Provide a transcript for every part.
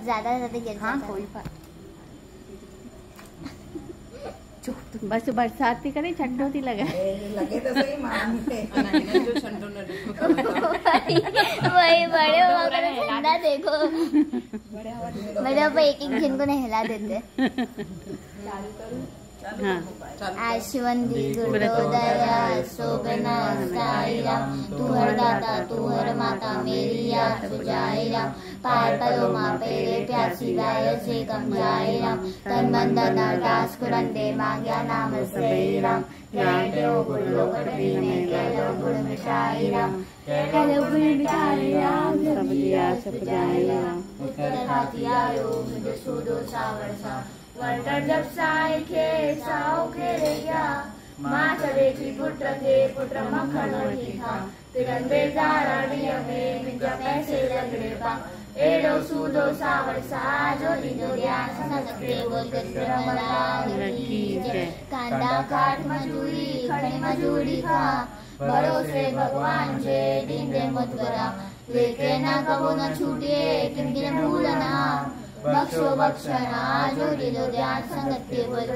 ज्यादा गिर हाँ कोई बात बस बरसाती करे छंटोती लगा लगे तो सही जो छंटो वही बड़े ठंडा देखो बड़े पापा एक जन को नहला देते। आशुवंदी गुरुदया शोभना साईराम तू हर दाता तू हर माता मेरी याद सुजाए राम पार पलो माँ पेरे प्यासी गाय से कम जाए राम तन मन धन अरदास कुरंदे मांग्या नाम से राम जय देव गुरु लोकटरी में कहलो गुण मिठाई राम कहलो गुण मिठाई राम सब दिया सब जाए राम उत्तर हाथी आयो मुझे सूदो सावरसा वर्टर जब साई खे साओ खेलिया माँ चले थी पुत्र थे पुत्र मक्खन वही था तिरंगे जारड़िया में मिंजा पैसे लगड़े पा एडो सूदो सावर सा जो दिनो ध्यान सनकते बोल कर की जय कांदा काट मजूरी खड़े मजूरी खा भरोसे भगवान जे दिन दे मत करा लेके ना कबो न छूटे किनके भूलना बख्शो बख्शना जो दिलो ध्यान संगत के बोल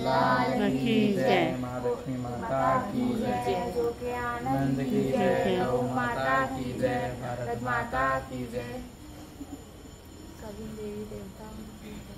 लाल की जय महालक्ष्मी माता की जय जो के आनंद की जय गौ माता की जय भारत माता की जय सभी देवी देवताओं की जय।